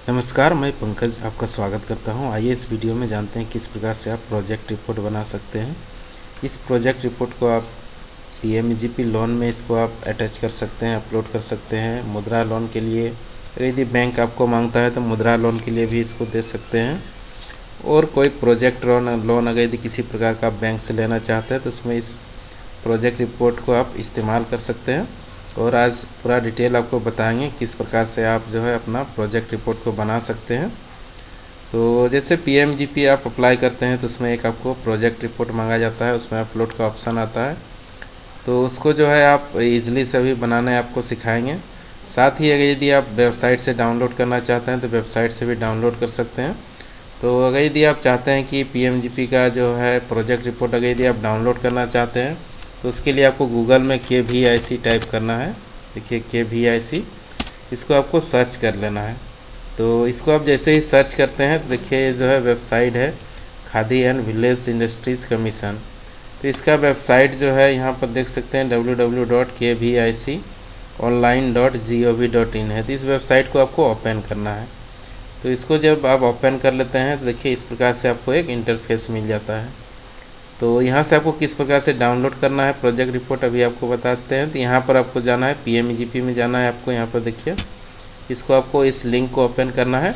नमस्कार, मैं पंकज आपका स्वागत करता हूं। आइए इस वीडियो में जानते हैं किस प्रकार से आप प्रोजेक्ट रिपोर्ट बना सकते हैं। इस प्रोजेक्ट रिपोर्ट को आप पीएमजीपी लोन में इसको आप अटैच कर सकते हैं, अपलोड कर सकते हैं। मुद्रा लोन के लिए यदि बैंक आपको मांगता है तो मुद्रा लोन के लिए भी इसको दे सकते हैं। और कोई प्रोजेक्ट लोन अगर यदि किसी प्रकार का आप बैंक से लेना चाहते हैं तो उसमें इस प्रोजेक्ट रिपोर्ट को आप इस्तेमाल कर सकते हैं। और आज पूरा डिटेल आपको बताएंगे किस प्रकार से आप जो है अपना प्रोजेक्ट रिपोर्ट को बना सकते हैं। तो जैसे पीएमजीपी आप अप्लाई करते हैं तो उसमें एक आपको प्रोजेक्ट रिपोर्ट मांगा जाता है, उसमें अपलोड का ऑप्शन आता है। तो उसको जो है आप इजीली से भी बनाने आपको सिखाएंगे। साथ ही अगर यदि आप वेबसाइट से डाउनलोड करना चाहते हैं तो वेबसाइट से भी डाउनलोड कर सकते हैं। तो अगर यदि आप चाहते हैं कि पीएमजीपी का जो है प्रोजेक्ट रिपोर्ट अगर यदि आप डाउनलोड करना चाहते हैं तो उसके लिए आपको गूगल में KVIC टाइप करना है। देखिए KVIC, इसको आपको सर्च कर लेना है। तो इसको आप जैसे ही सर्च करते हैं तो देखिए जो है वेबसाइट है khadi and village industries commission. तो इसका वेबसाइट जो है यहाँ पर देख सकते हैं www.kviconline.gov.in है। तो इस वेबसाइट को आपको ओपन करना है। तो इसको जब आप ओपन कर लेते हैं तो देखिए इस प्रकार से आपको एक इंटरफेस मिल जाता है। तो यहाँ से आपको किस प्रकार से डाउनलोड करना है प्रोजेक्ट रिपोर्ट अभी आपको बताते हैं। तो यहाँ पर आपको जाना है, पीएमजीपी में जाना है आपको। यहाँ पर देखिए इसको आपको इस लिंक को ओपन करना है।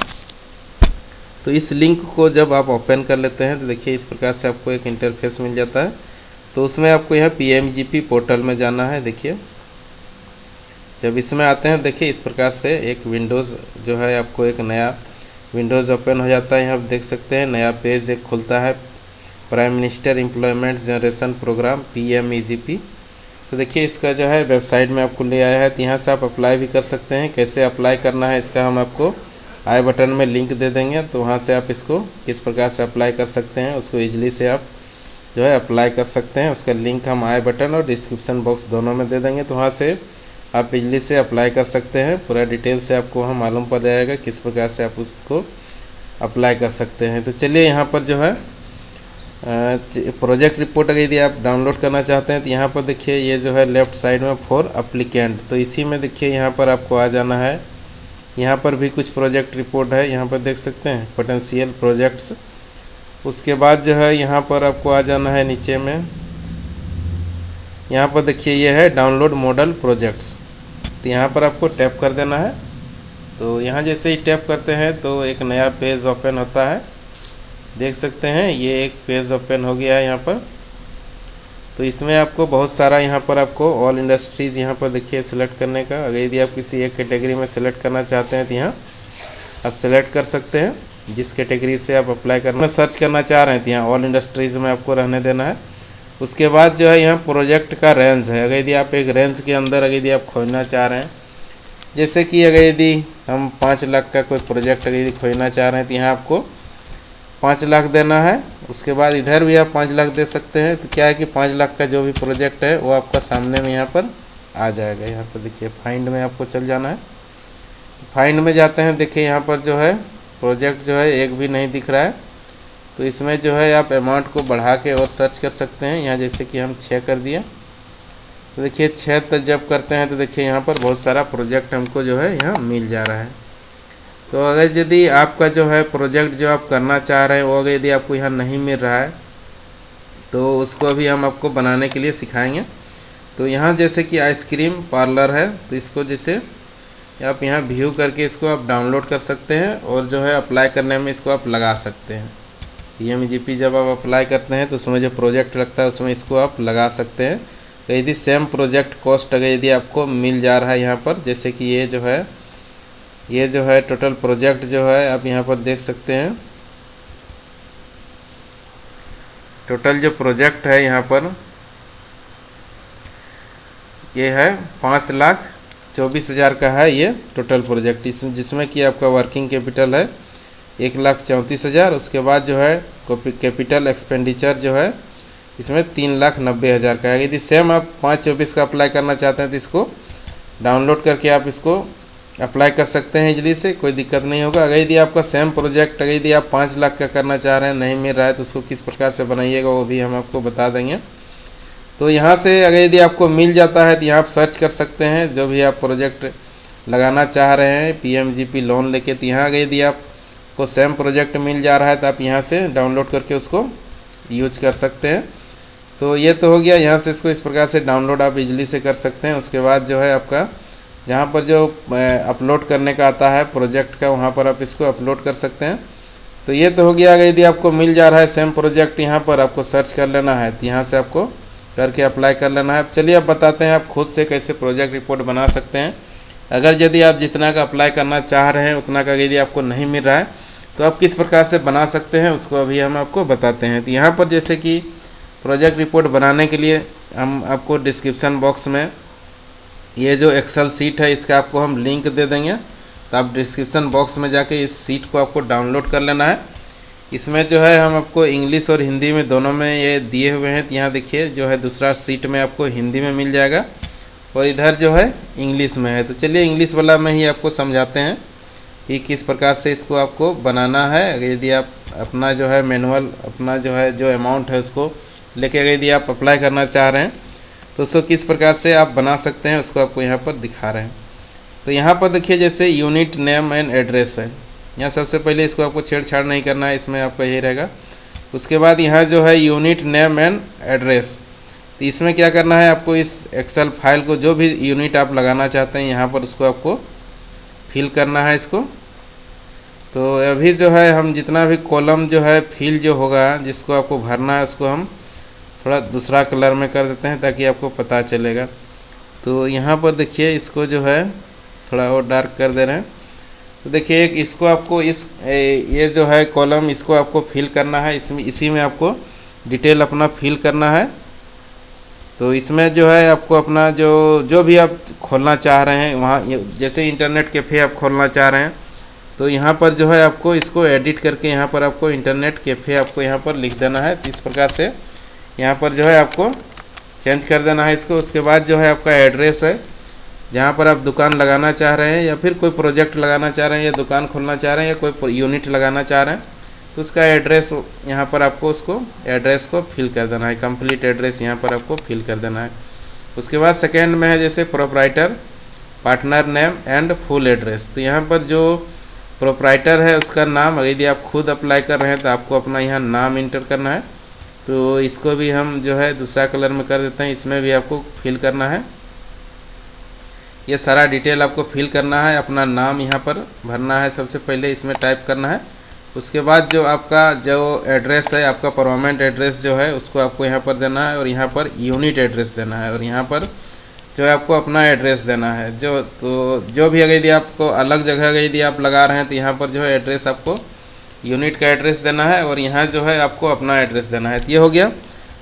तो इस लिंक को जब आप ओपन कर लेते हैं तो देखिए इस प्रकार से आपको एक इंटरफेस मिल जाता है। तो उसमें आपको यहाँ पीएमजीपी पोर्टल में जाना है। देखिए जब इसमें आते हैं देखिए इस प्रकार से एक विंडोज़ जो है आपको एक नया विंडोज़ ओपन हो जाता है। यहाँ देख सकते हैं नया पेज एक खुलता है, prime minister employment generation programme PMEGP। तो देखिए इसका जो है वेबसाइट में आपको ले आया है। तो यहाँ से आप अप्लाई भी कर सकते हैं। कैसे अप्लाई करना है इसका हम आपको आई बटन में लिंक दे देंगे, तो वहाँ से आप इसको किस प्रकार से अप्लाई कर सकते हैं उसको ईजिली से आप जो है अप्लाई कर सकते हैं। उसका लिंक हम आई बटन और डिस्क्रिप्शन बॉक्स दोनों में दे देंगे, तो वहाँ से आप ईजिली से अप्लाई कर सकते हैं। पूरा डिटेल से आपको वहाँ मालूम पड़ जाएगा किस प्रकार से आप उसको अप्लाई कर सकते हैं। तो चलिए यहाँ पर जो है प्रोजेक्ट रिपोर्ट अगर यदि आप डाउनलोड करना चाहते हैं तो यहाँ पर देखिए ये जो है लेफ़्ट साइड में फॉर अप्लीकेंट, तो इसी में देखिए यहाँ पर आपको आ जाना है। यहाँ पर भी कुछ प्रोजेक्ट रिपोर्ट है, यहाँ पर देख सकते हैं पोटेंशियल प्रोजेक्ट्स। उसके बाद जो है यहाँ पर आपको आ जाना है नीचे में, यहाँ पर देखिए ये है डाउनलोड मॉडल प्रोजेक्ट्स। तो यहाँ पर आपको टैप कर देना है। तो यहाँ जैसे ही टैप करते हैं तो एक नया पेज ओपन होता है। देख सकते हैं ये एक पेज ओपन हो गया है यहाँ पर। तो इसमें आपको बहुत सारा यहाँ पर आपको ऑल इंडस्ट्रीज़ यहाँ पर देखिए सेलेक्ट करने का। अगर यदि आप किसी एक कैटेगरी में सेलेक्ट करना चाहते हैं तो यहाँ आप सेलेक्ट कर सकते हैं जिस कैटेगरी से आप अप्लाई करना सर्च करना चाह रहे हैं। तो यहाँ ऑल इंडस्ट्रीज़ में आपको रहने देना है। उसके बाद जो है यहाँ प्रोजेक्ट का रेंज है। अगर यदि आप एक रेंज के अंदर अगर यदि आप खोजना चाह रहे हैं, जैसे कि अगर यदि हम 5 लाख का कोई प्रोजेक्ट अगर यदि खोजना चाह रहे हैं तो यहाँ आपको 5 लाख देना है। उसके बाद इधर भी आप 5 लाख दे सकते हैं। तो क्या है कि 5 लाख का जो भी प्रोजेक्ट है वो आपका सामने में यहाँ पर आ जाएगा। यहाँ पर देखिए फाइंड में आपको चल जाना है। फाइंड में जाते हैं, देखिए यहाँ पर जो है प्रोजेक्ट जो है एक भी नहीं दिख रहा है। तो इसमें जो है आप अमाउंट को बढ़ा के और सर्च कर सकते हैं। यहाँ जैसे कि हम 6 कर दिए, तो देखिए 6 तक जब करते हैं तो देखिए यहाँ पर बहुत सारा प्रोजेक्ट हमको जो है यहाँ मिल जा रहा है। तो अगर यदि आपका जो है प्रोजेक्ट जो आप करना चाह रहे हैं वो अगर यदि आपको यहाँ नहीं मिल रहा है तो उसको भी हम आपको बनाने के लिए सिखाएंगे। तो यहाँ जैसे कि आइसक्रीम पार्लर है, तो इसको जैसे आप यहाँ व्यू करके इसको आप डाउनलोड कर सकते हैं और जो है अप्लाई करने में इसको आप लगा सकते हैं। PMGP जब आप अप्लाई करते हैं तो उसमें जो प्रोजेक्ट लगता है उसमें इसको आप लगा सकते हैं। तो यदि सेम प्रोजेक्ट कॉस्ट अगर यदि आपको मिल जा रहा है यहाँ पर, जैसे कि ये जो है टोटल प्रोजेक्ट जो है आप यहाँ पर देख सकते हैं। टोटल जो प्रोजेक्ट है यहाँ पर ये है 5,24,000 का है ये टोटल प्रोजेक्ट, जिसमें कि आपका वर्किंग कैपिटल है 1,34,000। उसके बाद जो है कैपिटल एक्सपेंडिचर जो है इसमें 3,90,000 का है। यदि सेम आप 5,24 का अप्लाई करना चाहते हैं तो इसको डाउनलोड करके आप इसको अप्लाई कर सकते हैं इजली से, कोई दिक्कत नहीं होगा। अगर यदि आपका सेम प्रोजेक्ट अगर यदि आप 5 लाख का करना चाह रहे हैं नहीं मिल रहा है तो उसको किस प्रकार से बनाइएगा वो भी हम आपको बता देंगे। तो यहाँ से अगर यदि आपको मिल जाता है तो यहाँ आप सर्च कर सकते हैं जो भी आप प्रोजेक्ट लगाना चाह रहे हैं PMGP लोन लेके, तो यहाँ यदि आपको सेम प्रोजेक्ट मिल जा रहा है तो आप यहाँ से डाउनलोड करके उसको यूज कर सकते हैं। तो ये तो हो गया, यहाँ से इसको इस प्रकार से डाउनलोड आप इजीली से कर सकते हैं। उसके बाद जो है आपका जहाँ पर जो अपलोड करने का आता है प्रोजेक्ट का, वहाँ पर आप इसको अपलोड कर सकते हैं। तो ये तो हो गया। यदि आपको मिल जा रहा है सेम प्रोजेक्ट, यहाँ पर आपको सर्च कर लेना है, तो यहाँ से आपको करके अप्लाई कर लेना है। अब चलिए अब बताते हैं आप खुद से कैसे प्रोजेक्ट रिपोर्ट बना सकते हैं। अगर यदि आप जितना का अप्लाई करना चाह रहे हैं उतना का यदि आपको नहीं मिल रहा है तो आप किस प्रकार से बना सकते हैं उसको अभी हम आपको बताते हैं। तो यहाँ पर जैसे कि प्रोजेक्ट रिपोर्ट बनाने के लिए हम आपको डिस्क्रिप्शन बॉक्स में ये जो एक्सेल सीट है इसका आपको हम लिंक दे देंगे, तो आप डिस्क्रिप्शन बॉक्स में जाके इस सीट को आपको डाउनलोड कर लेना है। इसमें जो है हम आपको इंग्लिश और हिंदी में दोनों में ये दिए हुए हैं। तो यहाँ देखिए जो है दूसरा सीट में आपको हिंदी में मिल जाएगा और इधर जो है इंग्लिश में है। तो चलिए इंग्लिश वाला में ही आपको समझाते हैं कि किस प्रकार से इसको आपको बनाना है। यदि आप अपना जो है मैनुअल अपना जो है जो अमाउंट है उसको लेके यदि आप अप्लाई करना चाह रहे हैं तो उसको किस प्रकार से आप बना सकते हैं उसको आपको यहाँ पर दिखा रहे हैं। तो यहाँ पर देखिए जैसे यूनिट नेम एंड एड्रेस है, यहाँ सबसे पहले इसको आपको छेड़छाड़ नहीं करना है, इसमें आपका यही रहेगा। उसके बाद यहाँ जो है यूनिट नेम एंड एड्रेस, तो इसमें क्या करना है आपको इस एक्सेल फाइल को जो भी यूनिट आप लगाना चाहते हैं यहाँ पर उसको आपको फिल करना है इसको। तो अभी जो है हम जितना भी कॉलम जो है फिल जो होगा जिसको आपको भरना है उसको हम थोड़ा दूसरा कलर में कर देते हैं ताकि आपको पता चलेगा। तो यहाँ पर देखिए इसको जो है थोड़ा और डार्क कर दे रहे हैं। तो देखिए एक इसको आपको ये जो है कॉलम इसको आपको फिल करना है, इसी में आपको डिटेल अपना फिल करना है। तो इसमें जो है आपको अपना जो भी आप खोलना चाह रहे हैं वहाँ, जैसे इंटरनेट कैफ़े आप खोलना चाह रहे हैं तो यहाँ पर जो है आपको इसको एडिट करके यहाँ पर आपको इंटरनेट कैफ़े आपको यहाँ पर लिख देना है। तो इस प्रकार से यहाँ पर जो है आपको चेंज कर देना है इसको। उसके बाद जो है आपका एड्रेस है जहाँ पर आप दुकान लगाना चाह रहे हैं या फिर कोई प्रोजेक्ट लगाना चाह रहे हैं या दुकान खोलना चाह रहे हैं या कोई यूनिट लगाना चाह रहे हैं तो उसका एड्रेस यहाँ पर आपको उसको एड्रेस को फिल कर देना है, कंप्लीट एड्रेस यहाँ पर आपको फिल कर देना है। उसके बाद सेकेंड में है जैसे proprietor partner name and full address, तो यहाँ पर जो प्रोप्राइटर है उसका नाम, यदि आप खुद अप्लाई कर रहे हैं तो आपको अपना यहाँ नाम इंटर करना है। तो इसको भी हम जो है दूसरा कलर में कर देते हैं, इसमें भी आपको फिल करना है। ये सारा डिटेल आपको फिल करना है, अपना नाम यहाँ पर भरना है, सबसे पहले इसमें टाइप करना है। उसके बाद जो आपका जो एड्रेस है आपका परमानेंट एड्रेस जो है उसको आपको यहाँ पर देना है और यहाँ पर यूनिट एड्रेस देना है और यहाँ पर जो है आपको अपना एड्रेस देना है। जो भी यदि आपको अलग जगह यदि आप लगा रहे हैं तो यहाँ पर जो है एड्रेस आपको यूनिट का एड्रेस देना है और यहाँ जो है आपको अपना एड्रेस देना है। तो ये हो गया।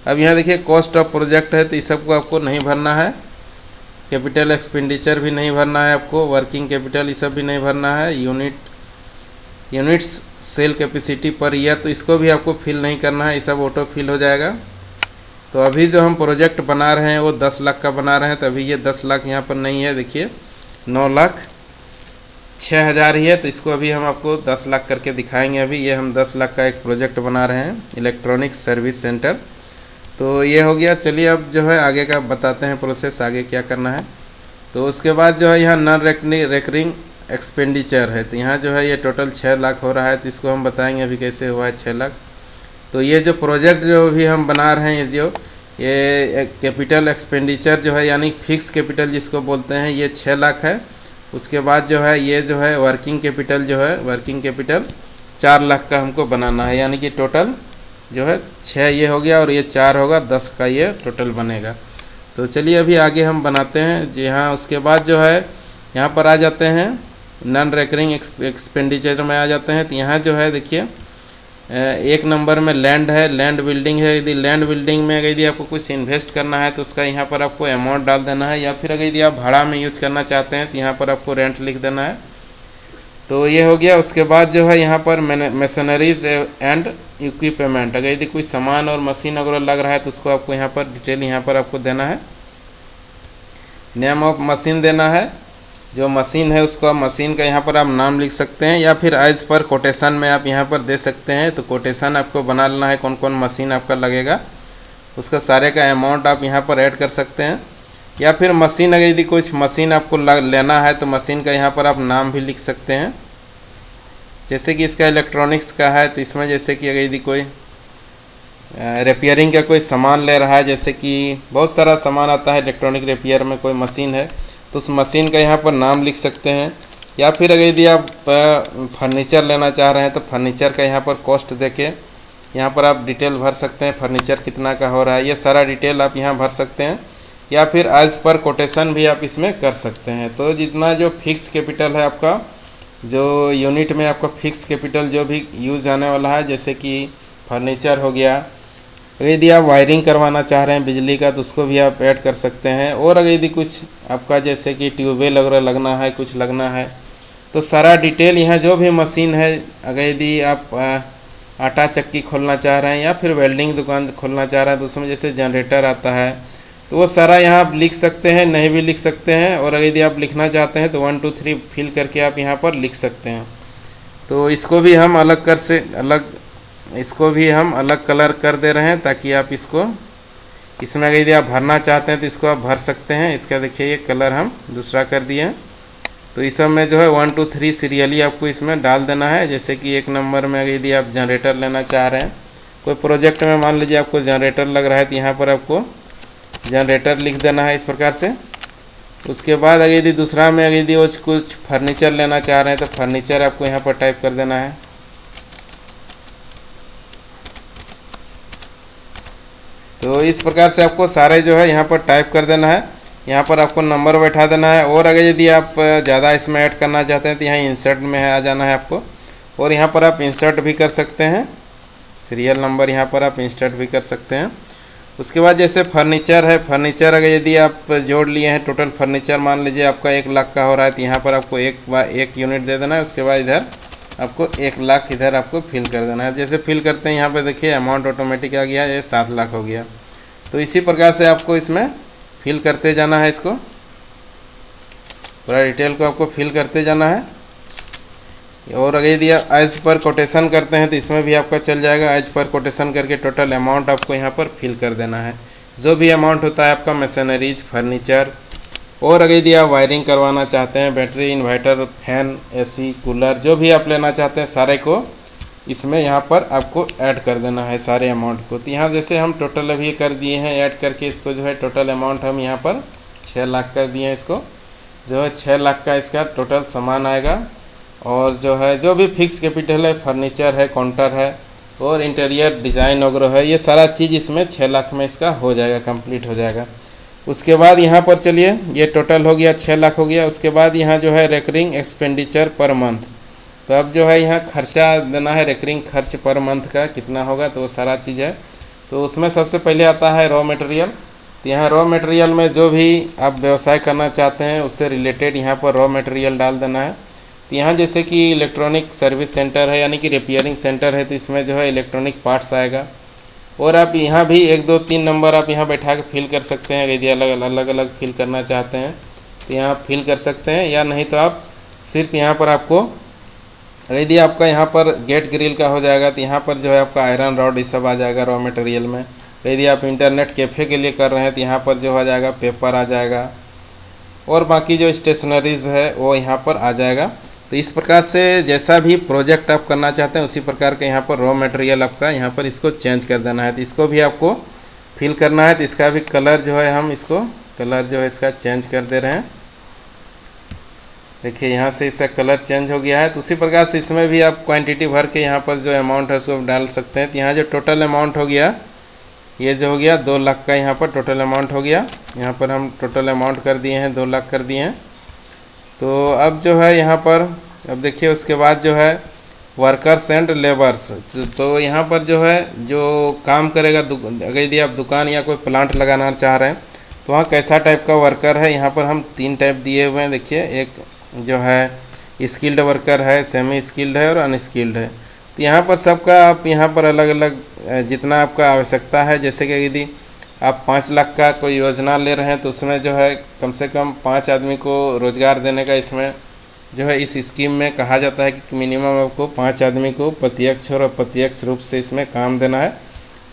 अब यहाँ देखिए कॉस्ट ऑफ प्रोजेक्ट है तो इस सबको आपको नहीं भरना है, कैपिटल एक्सपेंडिचर भी नहीं भरना है आपको, वर्किंग कैपिटल ये सब भी नहीं भरना है, units sale capacity per year तो इसको भी आपको फिल नहीं करना है, ये सब ऑटो फिल हो जाएगा। तो अभी जो हम प्रोजेक्ट बना रहे हैं वो 10 लाख का बना रहे हैं, तो अभी ये 10 लाख यहाँ पर नहीं है, देखिए 9,06,000 ही है। तो इसको अभी हम आपको 10 लाख करके दिखाएंगे। अभी ये हम 10 लाख का एक प्रोजेक्ट बना रहे हैं इलेक्ट्रॉनिक सर्विस सेंटर। तो ये हो गया। चलिए अब जो है आगे का बताते हैं प्रोसेस, आगे क्या करना है। तो उसके बाद जो है यहाँ नॉन रेकरिंग एक्सपेंडिचर है, तो यहाँ जो है ये टोटल 6 लाख हो रहा है, तो इसको हम बताएंगे अभी कैसे हुआ है 6 लाख। तो ये जो प्रोजेक्ट जो भी हम बना रहे हैं ये कैपिटल एक्सपेंडिचर जो है यानी फिक्स कैपिटल जिसको बोलते हैं ये 6 लाख है। उसके बाद जो है ये जो है वर्किंग कैपिटल जो है वर्किंग कैपिटल 4 लाख का हमको बनाना है, यानी कि टोटल जो है 6 ये हो गया और ये 4 होगा, 10 का ये टोटल बनेगा। तो चलिए अभी आगे हम बनाते हैं जी हाँ। उसके बाद जो है यहाँ पर आ जाते हैं नॉन रेकरिंग एक्सपेंडिचर में आ जाते हैं। तो यहाँ जो है देखिए 1 नंबर में लैंड है, लैंड बिल्डिंग है। यदि लैंड बिल्डिंग में यदि आपको कुछ इन्वेस्ट करना है तो उसका यहाँ पर आपको अमाउंट डाल देना है, या फिर अगर यदि आप भाड़ा में यूज करना चाहते हैं तो यहाँ पर आपको रेंट लिख देना है। तो ये हो गया। उसके बाद जो है यहाँ पर मशीनरीज एंड इक्विपमेंट, अगर यदि कोई सामान और मशीन वगैरह लग रहा है तो उसको आपको यहाँ पर डिटेल यहाँ पर आपको देना है। नेम ऑफ मशीन देना है, जो मशीन है उसको आप मशीन का यहाँ पर आप नाम लिख सकते हैं, या फिर एज पर कोटेशन में आप यहाँ पर दे सकते हैं। तो कोटेशन आपको बना लेना है कौन कौन मशीन आपका लगेगा, उसका सारे का अमाउंट आप यहाँ पर ऐड कर सकते हैं। या फिर मशीन, अगर यदि कुछ मशीन आपको लेना है तो मशीन का यहाँ पर आप नाम भी लिख सकते हैं। जैसे कि इसका इलेक्ट्रॉनिक्स का है तो इसमें जैसे कि अगर यदि कोई रिपेयरिंग का कोई सामान ले रहा है, जैसे कि बहुत सारा सामान आता है इलेक्ट्रॉनिक रिपेयर में, कोई मशीन है तो उस मशीन का यहाँ पर नाम लिख सकते हैं। या फिर अगर यदि आप फर्नीचर लेना चाह रहे हैं तो फर्नीचर का यहाँ पर कॉस्ट देके यहाँ पर आप डिटेल भर सकते हैं, फर्नीचर कितना का हो रहा है, ये सारा डिटेल आप यहाँ भर सकते हैं। या फिर एज पर कोटेशन भी आप इसमें कर सकते हैं। तो जितना जो फिक्स कैपिटल है आपका, जो यूनिट में आपका फिक्स कैपिटल जो भी यूज़ आने वाला है, जैसे कि फर्नीचर हो गया, यदि आप वायरिंग करवाना चाह रहे हैं बिजली का तो उसको भी आप ऐड कर सकते हैं। और अगर यदि कुछ आपका जैसे कि ट्यूबवेल वगैरह लगना है, कुछ लगना है, तो सारा डिटेल यहाँ जो भी मशीन है, अगर यदि आप आटा चक्की खोलना चाह रहे हैं या फिर वेल्डिंग दुकान खोलना चाह रहे हैं तो उसमें जैसे जनरेटर आता है तो वो सारा यहाँ आप लिख सकते हैं, नहीं भी लिख सकते हैं। और अगर यदि आप लिखना चाहते हैं तो 1 2 3 फिल करके आप यहाँ पर लिख सकते हैं। तो इसको भी हम अलग कलर कर दे रहे हैं ताकि आप इसको, इसमें अगर यदि आप भरना चाहते हैं तो इसको आप भर सकते हैं। इसका देखिए ये कलर हम दूसरा कर दिए हैं। तो इस सब में जो है 1 2 3 सीरियली आपको इसमें डाल देना है। जैसे कि 1 नंबर में अगर यदि आप जनरेटर लेना चाह रहे हैं, कोई प्रोजेक्ट में मान लीजिए आपको जनरेटर लग रहा है तो यहाँ पर आपको जनरेटर लिख देना है इस प्रकार से। उसके बाद अगर यदि दूसरा में अगर यदि वो कुछ फर्नीचर लेना चाह रहे हैं तो फर्नीचर आपको यहाँ पर टाइप कर देना है। तो इस प्रकार से आपको सारे जो है यहाँ पर टाइप कर देना है, यहाँ पर आपको नंबर बैठा देना है। और अगर यदि आप ज़्यादा इसमें ऐड करना चाहते हैं तो यहाँ इंसर्ट में आ जाना है आपको, और यहाँ पर आप इंसर्ट भी कर सकते हैं, सीरियल नंबर यहाँ पर आप इंसर्ट भी कर सकते हैं। उसके बाद जैसे फर्नीचर है, फर्नीचर अगर यदि आप जोड़ लिए हैं, टोटल फर्नीचर मान लीजिए आपका 1 लाख का हो रहा है तो यहाँ पर आपको एक यूनिट दे देना है। उसके बाद इधर आपको 1 लाख इधर आपको फिल कर देना है। जैसे फिल करते हैं यहाँ पर देखिए अमाउंट ऑटोमेटिक आ गया, ये 7 लाख हो गया। तो इसी प्रकार से आपको इसमें फिल करते जाना है, इसको पूरा डिटेल को आपको फिल करते जाना है। और अगर यदि आप एज पर कोटेशन करते हैं तो इसमें भी आपका चल जाएगा। एज पर कोटेशन करके टोटल अमाउंट आपको यहाँ पर फिल कर देना है, जो भी अमाउंट होता है आपका मशीनरीज, फर्नीचर। और अगर यदि आप वायरिंग करवाना चाहते हैं, battery, inverter, fan, AC, cooler, जो भी आप लेना चाहते हैं सारे को इसमें यहाँ पर आपको ऐड कर देना है सारे अमाउंट को। तो यहाँ जैसे हम टोटल अभी कर दिए हैं ऐड करके, इसको जो है टोटल अमाउंट हम यहाँ पर 6 लाख कर दिए हैं। इसको जो है 6 लाख का इसका टोटल सामान आएगा। और जो है जो भी फिक्स कैपिटल है, फर्नीचर है, काउंटर है और इंटीरियर डिज़ाइन वगैरह है, ये सारा चीज़ इसमें 6 लाख में इसका हो जाएगा, कंप्लीट हो जाएगा। उसके बाद यहाँ पर चलिए ये टोटल हो गया 6 लाख हो गया। उसके बाद यहाँ जो है रेकरिंग एक्सपेंडिचर पर मंथ, तो अब जो है यहाँ खर्चा देना है, रेकरिंग खर्च पर मंथ का कितना होगा, तो वो सारा चीज़ है। तो उसमें सबसे पहले आता है रॉ मटेरियल। तो यहाँ रॉ मटेरियल में जो भी आप व्यवसाय करना चाहते हैं उससे रिलेटेड यहाँ पर रॉ मटेरियल डाल देना है। तो यहाँ जैसे कि इलेक्ट्रॉनिक सर्विस सेंटर है, यानी कि रिपेयरिंग सेंटर है, तो इसमें जो है इलेक्ट्रॉनिक पार्ट्स आएगा। और आप यहाँ भी 1 2 3 नंबर आप यहाँ बैठा के फिल कर सकते हैं। यदि अलग अलग फिल करना चाहते हैं तो यहाँ फिल कर सकते हैं, या नहीं तो आप सिर्फ यहाँ पर आपको, यदि आपका यहाँ पर गेट ग्रिल का हो जाएगा तो यहाँ पर जो है आपका आयरन रॉड ये सब आ जाएगा रॉ मटेरियल में। यदि आप इंटरनेट कैफ़े के लिए कर रहे हैं तो यहाँ पर जो हो जाएगा पेपर आ जाएगा, और बाकी जो स्टेशनरीज़ है वो यहाँ पर आ जाएगा। तो इस प्रकार से जैसा भी प्रोजेक्ट आप करना चाहते हैं उसी प्रकार के यहाँ पर रॉ मटेरियल आपका यहाँ पर इसको चेंज कर देना है। तो इसको भी आपको फिल करना है। तो इसका भी कलर जो है हम इसको कलर जो है इसका चेंज कर दे रहे हैं। देखिए यहाँ से इसका कलर चेंज हो गया है। तो उसी प्रकार से इसमें भी आप क्वांटिटी भर के यहाँ पर जो अमाउंट है उसको डाल सकते हैं। तो यहाँ जो टोटल अमाउंट हो गया, ये जो हो गया 2 लाख का यहाँ पर टोटल अमाउंट हो गया। यहाँ पर हम टोटल अमाउंट कर दिए हैं 2 लाख कर दिए हैं। तो अब जो है यहाँ पर अब देखिए उसके बाद जो है वर्कर्स एंड लेबर्स, तो यहाँ पर जो है जो काम करेगा, अगर यदि आप दुकान या कोई प्लांट लगाना चाह रहे हैं तो वहाँ कैसा टाइप का वर्कर है, यहाँ पर हम 3 टाइप दिए हुए हैं। देखिए एक जो है स्किल्ड वर्कर है, सेमी स्किल्ड है और अनस्किल्ड है। तो यहाँ पर सबका आप यहाँ पर अलग अलग जितना आपका आवश्यकता है, जैसे कि यदि आप 5 लाख का कोई योजना ले रहे हैं तो उसमें जो है कम से कम 5 आदमी को रोज़गार देने का इसमें जो है इस स्कीम में कहा जाता है कि मिनिमम आपको 5 आदमी को प्रत्यक्ष और अप्रत्यक्ष रूप से इसमें काम देना है।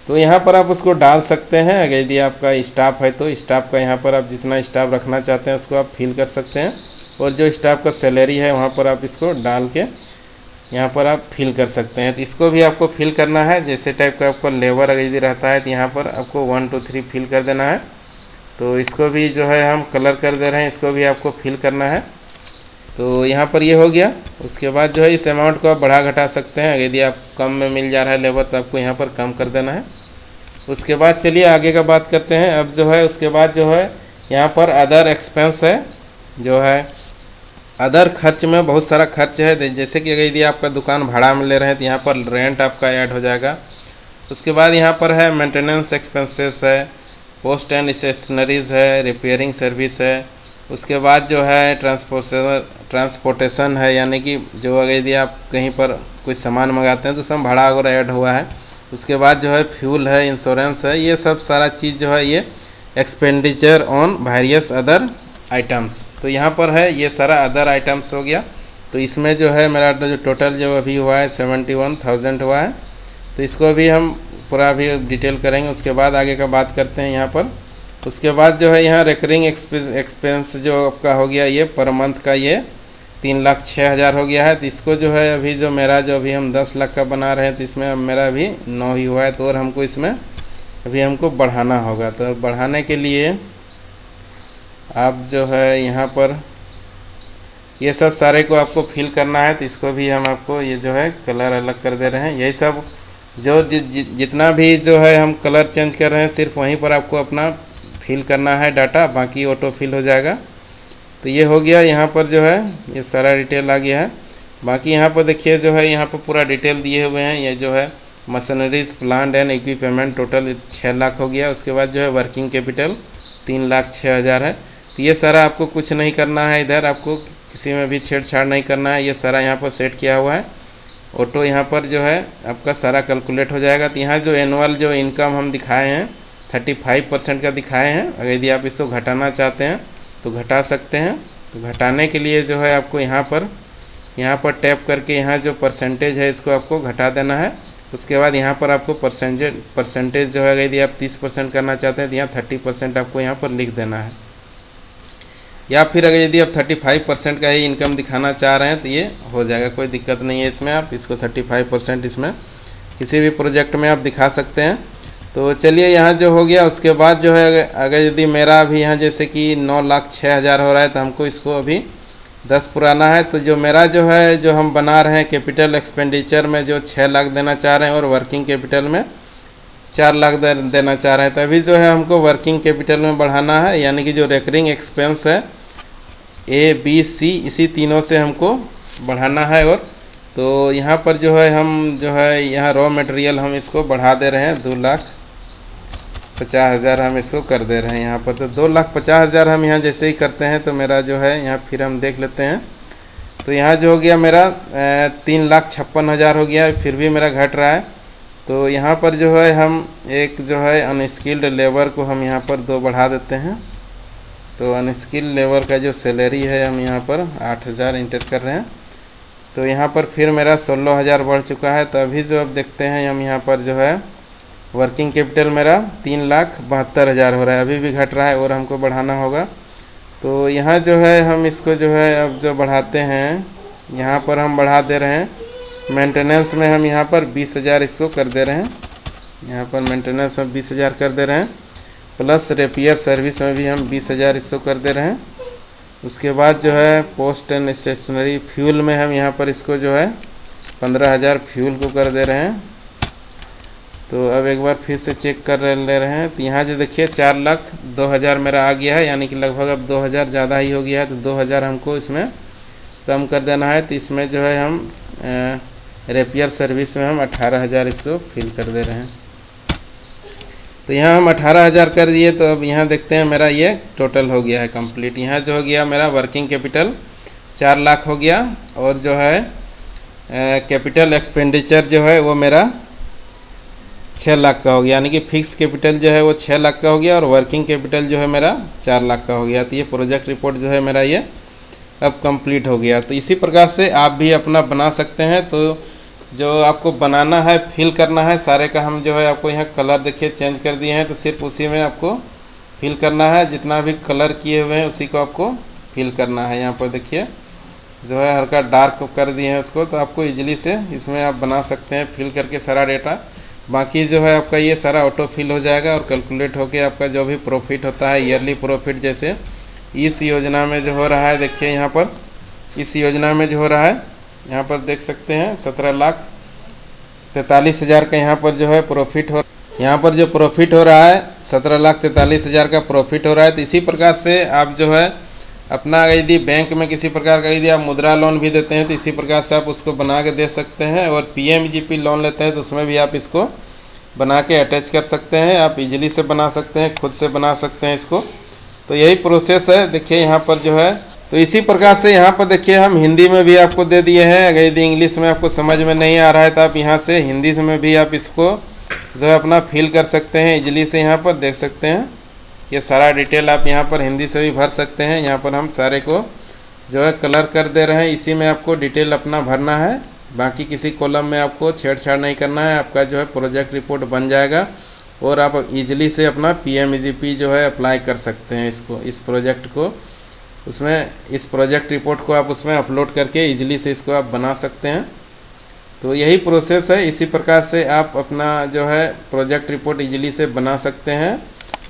तो यहाँ पर आप उसको डाल सकते हैं। अगर यदि आपका स्टाफ है तो स्टाफ का यहाँ पर आप जितना स्टाफ रखना चाहते हैं उसको आप फिल कर सकते हैं, और जो स्टाफ का सैलरी है वहाँ पर आप इसको डाल के यहाँ पर आप फिल कर सकते हैं। तो इसको भी आपको फिल करना है। जैसे टाइप का आपको लेबर अगर यदि रहता है तो यहाँ पर आपको 1 2 3 फिल कर देना है। तो इसको भी जो है हम कलर कर दे रहे हैं, इसको भी आपको फिल करना है। तो यहाँ पर ये हो गया। उसके बाद जो है इस अमाउंट को आप बढ़ा घटा सकते हैं। यदि आप कम में मिल जा रहा है लेबर तो आपको यहाँ पर कम कर देना है। उसके बाद चलिए आगे का बात करते हैं। अब जो है उसके बाद जो है यहाँ पर अदर एक्सपेंस है, जो है अदर खर्च में बहुत सारा खर्च है। जैसे कि अगर यदि आपका दुकान भाड़ा में ले रहे हैं तो यहाँ पर रेंट आपका ऐड हो जाएगा। उसके बाद यहाँ पर है मेंटेनेंस एक्सपेंसेस है, पोस्ट एंड स्टेशनरीज़ है, रिपेयरिंग सर्विस है। उसके बाद जो है ट्रांसपोर्टेशन है, यानी कि जो अगर यदि आप कहीं पर कुछ सामान मंगाते हैं तो सब भाड़ा वगैरह ऐड हुआ है। उसके बाद जो है फ्यूल है, इंश्योरेंस है, ये सब सारा चीज़ जो है ये expenditure on various other items. तो यहाँ पर है ये सारा अदर आइटम्स हो गया। तो इसमें जो है मेरा जो टोटल जो अभी हुआ है 71,000 हुआ है। तो इसको भी हम पूरा अभी डिटेल करेंगे, उसके बाद आगे का बात करते हैं यहाँ पर। उसके बाद जो है यहाँ रेकरिंग एक्सपेंस जो आपका हो गया ये पर मंथ का ये 3,06,000 हो गया है। तो इसको जो है अभी जो मेरा जो अभी हम 10 लाख का बना रहे हैं तो इसमें मेरा अभी 9 ही हुआ है। तो और हमको इसमें अभी हमको बढ़ाना होगा। तो बढ़ाने के लिए आप जो है यहाँ पर ये सब सारे को आपको फिल करना है। तो इसको भी हम आपको ये जो है कलर अलग कर दे रहे हैं। यही सब जो जितना भी जो है हम कलर चेंज कर रहे हैं सिर्फ वहीं पर आपको अपना फिल करना है डाटा, बाकी ऑटो फिल हो जाएगा। तो ये हो गया। यहाँ पर जो है ये सारा डिटेल आ गया है। बाकी यहाँ पर देखिए जो है यहाँ पर पूरा डिटेल दिए हुए हैं। ये जो है machineries plant and equipment total 6 lakh हो गया। उसके बाद जो है वर्किंग कैपिटल 3,06,000 है। तो ये सारा आपको कुछ नहीं करना है, इधर आपको किसी में भी छेड़छाड़ नहीं करना है। ये सारा यहाँ पर सेट किया हुआ है। ऑटो यहाँ पर जो है आपका सारा कैलकुलेट हो जाएगा। तो यहाँ जो एनुअल जो इनकम हम दिखाए हैं 35% का दिखाए हैं। अगर यदि आप इसको घटाना चाहते हैं तो घटा सकते हैं। तो घटाने के लिए जो है आपको यहाँ पर टैप करके यहाँ जो परसेंटेज है इसको आपको घटा देना है। उसके बाद यहाँ पर आपको परसेंटेज जो है यदि आप 30% करना चाहते हैं तो यहाँ 30% आपको यहाँ पर लिख देना है। या फिर अगर यदि आप 35% का ही इनकम दिखाना चाह रहे हैं तो ये हो जाएगा, कोई दिक्कत नहीं है इसमें। आप इसको 35% इसमें किसी भी प्रोजेक्ट में आप दिखा सकते हैं। तो चलिए यहाँ जो हो गया। उसके बाद जो है अगर यदि मेरा अभी यहाँ जैसे कि 9,06,000 हो रहा है तो हमको इसको अभी 10 पुराना है। तो जो मेरा जो है जो हम बना रहे हैं कैपिटल एक्सपेंडिचर में जो 6 लाख देना चाह रहे हैं और वर्किंग कैपिटल में 4 लाख देना चाह रहे हैं। तो अभी जो है हमको वर्किंग कैपिटल में बढ़ाना है, यानी कि जो रेकरिंग एक्सपेंस है ABC इसी तीनों से हमको बढ़ाना है। और तो यहाँ पर जो है हम जो है यहाँ रॉ मटेरियल हम इसको बढ़ा दे रहे हैं 2,50,000 हम इसको कर दे रहे हैं यहाँ पर। तो 2,50,000 हम यहाँ जैसे ही करते हैं तो मेरा जो है यहाँ फिर हम देख लेते हैं। तो यहाँ जो हो गया मेरा 3,56,000 हो गया, फिर भी मेरा घट रहा है। तो यहाँ पर जो है हम एक जो है अनस्किल्ड लेबर को हम यहाँ पर 2 बढ़ा देते हैं। तो अनस्किल्ड लेबर का जो सैलरी है हम यहाँ पर 8,000 इंटर कर रहे हैं। तो यहाँ पर फिर मेरा 16,000 बढ़ चुका है। तो अभी जो अब देखते हैं हम यहाँ पर जो है वर्किंग कैपिटल मेरा 3,72,000 हो रहा है, अभी भी घट रहा है और हमको बढ़ाना होगा। तो यहाँ जो है हम इसको जो है अब जो बढ़ाते हैं यहाँ पर हम बढ़ा दे रहे हैं। मेंटेनेंस में हम यहाँ पर 20,000 इसको कर दे रहे हैं। यहाँ पर मेंटेनेंस में 20,000 कर दे रहे हैं, प्लस रिपेयर सर्विस में भी हम 20,000 इसको कर दे रहे हैं। उसके बाद जो है पोस्ट एंड स्टेशनरी फ्यूल में हम यहाँ पर इसको जो है 15,000 फ्यूल को कर दे रहे हैं। तो अब एक बार फिर से चेक कर ले रहे हैं। तो यहाँ जो देखिए 4,02,000 मेरा आ गया है, यानी कि लगभग अब 2,000 ज़्यादा ही हो गया है। तो 2,000 हमको इसमें कम कर देना है। तो इसमें जो है हम रिपेयर सर्विस में हम 18,000 इसको फिल कर दे रहे हैं। तो यहाँ हम 18,000 कर दिए। तो अब यहाँ देखते हैं मेरा ये टोटल हो गया है कंप्लीट। यहाँ जो हो गया मेरा वर्किंग कैपिटल 4 लाख हो गया, और जो है कैपिटल एक्सपेंडिचर जो है वो मेरा 6 लाख का हो गया, यानी कि फिक्स कैपिटल जो है वो 6 लाख का हो गया और वर्किंग कैपिटल जो है मेरा 4 लाख का हो गया। तो ये प्रोजेक्ट रिपोर्ट जो है मेरा ये अब कंप्लीट हो गया। तो इसी प्रकार से आप भी अपना बना सकते हैं। तो जो आपको बनाना है, फिल करना है, सारे का हम जो है आपको यहाँ कलर देखिए चेंज कर दिए हैं। तो सिर्फ उसी में आपको फिल करना है, जितना भी कलर किए हुए हैं उसी को आपको फिल करना है। यहाँ पर देखिए जो है हल्का डार्क कर दिए हैं उसको, तो आपको इजीली से इसमें आप बना सकते हैं फिल करके सारा डेटा। बाकी जो है आपका ये सारा ऑटो फिल हो जाएगा और कैलकुलेट होके आपका जो भी प्रॉफिट होता है, ईयरली प्रॉफिट जैसे इस योजना में जो हो रहा है, देखिए यहाँ पर इस योजना में जो हो रहा है, यहाँ पर देख सकते हैं 17,43,000 का यहाँ पर जो है प्रॉफिट हो, यहाँ पर जो प्रॉफिट हो रहा है 17,43,000 का प्रॉफिट हो रहा है। तो इसी प्रकार से आप जो है अपना यदि बैंक में किसी प्रकार का यदि आप मुद्रा लोन भी देते हैं तो इसी प्रकार से आप उसको बना के दे सकते हैं। और PMGP लोन लेते हैं तो उसमें भी आप इसको बना के अटैच कर सकते हैं। आप इजीली से बना सकते हैं, खुद से बना सकते हैं इसको। तो यही प्रोसेस है। देखिए यहाँ पर जो है, तो इसी प्रकार से यहाँ पर देखिए हम हिंदी में भी आपको दे दिए हैं। अगर यदि इंग्लिश में आपको समझ में नहीं आ रहा है तो आप यहाँ से हिंदी में भी आप इसको जो है अपना फिल कर सकते हैं इजीली से। यहाँ पर देख सकते हैं ये सारा डिटेल आप यहाँ पर हिंदी से भी भर सकते हैं। यहाँ पर हम सारे को जो है कलर कर दे रहे हैं, इसी में आपको डिटेल अपना भरना है। बाकी किसी कॉलम में आपको छेड़छाड़ नहीं करना है। आपका जो है प्रोजेक्ट रिपोर्ट बन जाएगा और आप इजीली से अपना PMGP जो है अप्लाई कर सकते हैं इसको, इस प्रोजेक्ट को, उसमें इस प्रोजेक्ट रिपोर्ट को आप उसमें अपलोड करके इजीली से इसको आप बना सकते हैं। तो यही प्रोसेस है। इसी प्रकार से आप अपना जो है प्रोजेक्ट रिपोर्ट इजीली से बना सकते हैं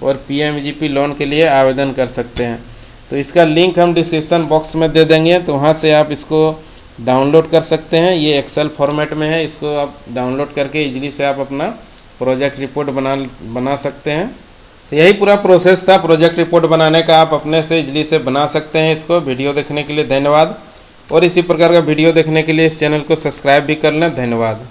और PMGP लोन के लिए आवेदन कर सकते हैं। तो इसका लिंक हम डिस्क्रिप्शन बॉक्स में दे देंगे, तो वहाँ से आप इसको डाउनलोड कर सकते हैं। ये एक्सेल फॉर्मेट में है, इसको आप डाउनलोड करके इजीली से आप अपना प्रोजेक्ट रिपोर्ट बना सकते हैं। तो यही पूरा प्रोसेस था प्रोजेक्ट रिपोर्ट बनाने का। आप अपने से इजीली से बना सकते हैं इसको। वीडियो देखने के लिए धन्यवाद, और इसी प्रकार का वीडियो देखने के लिए इस चैनल को सब्सक्राइब भी कर लें। धन्यवाद।